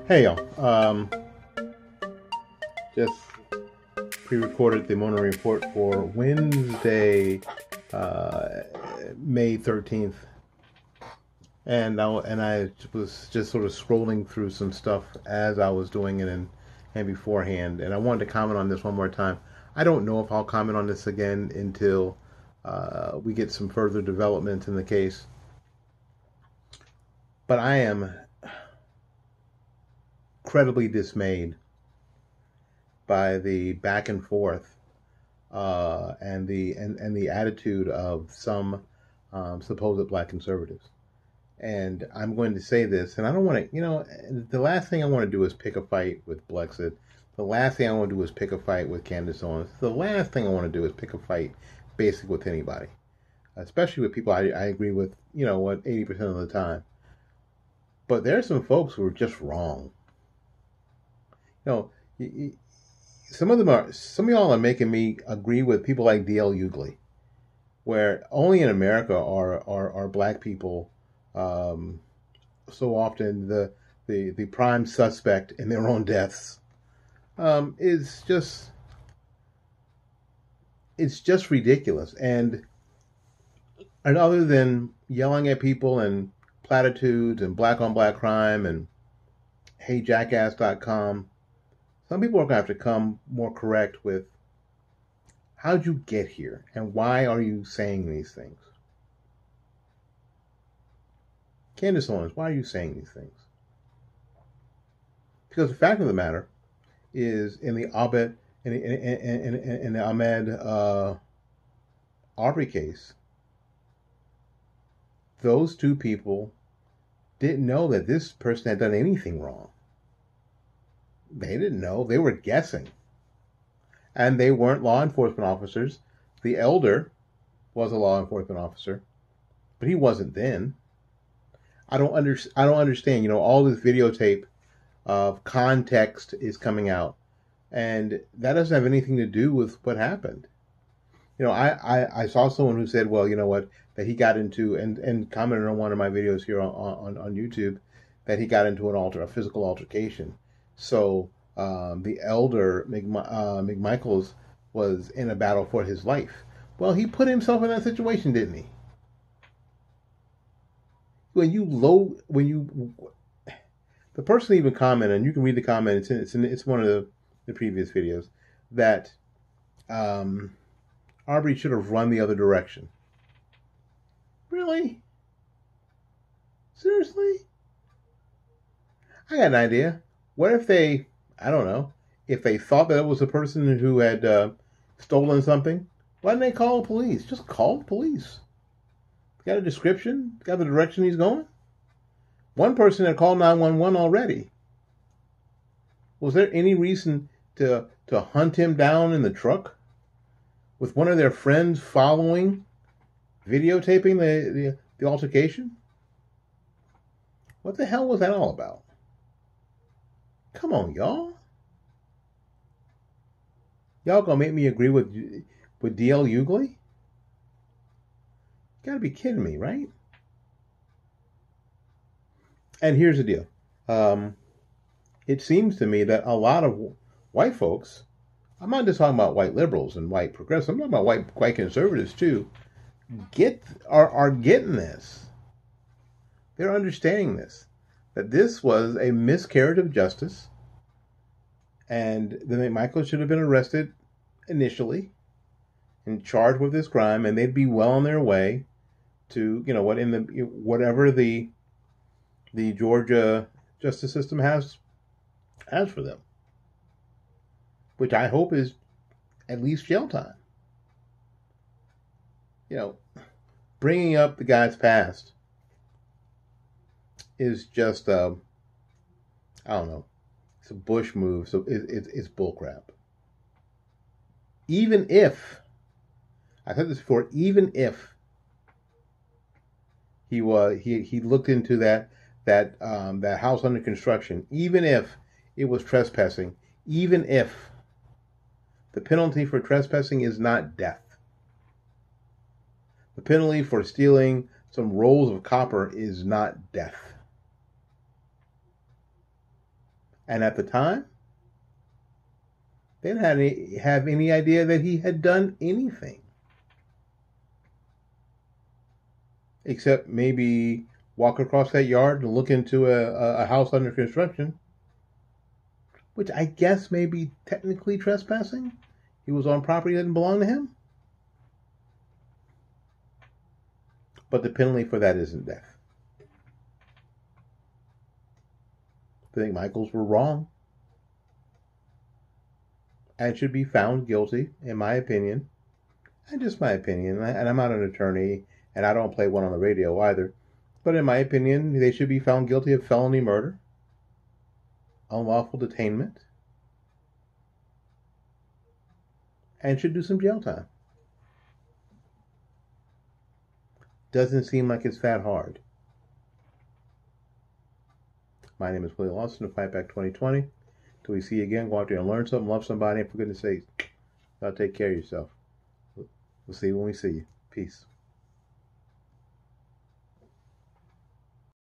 Hey y'all, just pre-recorded the morning report for Wednesday, uh, May 13th, and I was just sort of scrolling through some stuff as I was doing it and beforehand, and I wanted to comment on this one more time. I don't know if I'll comment on this again until we get some further development in the case, but I am incredibly dismayed by the back and forth and the attitude of some supposed black conservatives. And I'm going to say this, and I don't want to, the last thing I want to do is pick a fight with Blexit. The last thing I want to do is pick a fight with Candace Owens. The last thing I want to do is pick a fight basically with anybody, especially with people I agree with, 80% of the time. But there are some folks who are just wrong. You know, some of y'all are making me agree with people like D.L. Hughley, where only in America are black people so often the prime suspect in their own deaths. Is just it's just ridiculous. And other than yelling at people and platitudes and black on black crime and heyjackass.com, some people are going to have to come more correct with how'd you get here and why are you saying these things? Candace Owens, why are you saying these things? Because the fact of the matter is, in the Ahmed Arbery case, those two people didn't know that this person had done anything wrong. They didn't know. They were guessing. And they weren't law enforcement officers. The elder was a law enforcement officer, but he wasn't then. I don't understand. All this videotape of context is coming out, and that doesn't have anything to do with what happened. I saw someone who said, well, you know what, that he got into and commented on one of my videos here on YouTube that he got into a physical altercation. So the elder McMichaels was in a battle for his life. Well, he put himself in that situation, didn't he? The person even commented, and you can read the comment. It's one of the previous videos that Arbery should have run the other direction. Really? Seriously? I got an idea. What if I don't know, if they thought that it was a person who had stolen something, why didn't they call the police? Just call the police. Got a description? Got the direction he's going? One person had called 911 already. Was there any reason to hunt him down in the truck with one of their friends following, videotaping the altercation? What the hell was that all about? Come on, y'all. Y'all gonna make me agree with D.L. Hughley? You gotta be kidding me, right? And here's the deal. It seems to me that a lot of white folks, I'm not just talking about white liberals and white progressives, I'm talking about white conservatives too, are getting this. They're understanding this. That this was a miscarriage of justice, and that McMichael should have been arrested initially and charged with this crime, and they'd be well on their way to, whatever the Georgia justice system has for them, which I hope is at least jail time. Bringing up the guy's past is just I don't know, it's a Bush move, so it's bullcrap. Even if, I said this before, even if he looked into that house under construction, even if it was trespassing, even if the penalty for trespassing is not death, the penalty for stealing some rolls of copper is not death. And at the time, they didn't have any idea that he had done anything. Except maybe walk across that yard and look into a house under construction, which I guess may be technically trespassing. He was on property that didn't belong to him. But the penalty for that isn't death. I think Michaels were wrong and should be found guilty, in my opinion. And just my opinion, and I'm not an attorney, and I don't play one on the radio either. But in my opinion, they should be found guilty of felony murder, unlawful detainment, and should do some jail time. Doesn't seem like it's that hard. My name is Willie Lawson of Fight Back 2020. Till we see you again, go out there and learn something, love somebody, and for goodness sake, gotta take care of yourself. We'll see you when we see you. Peace.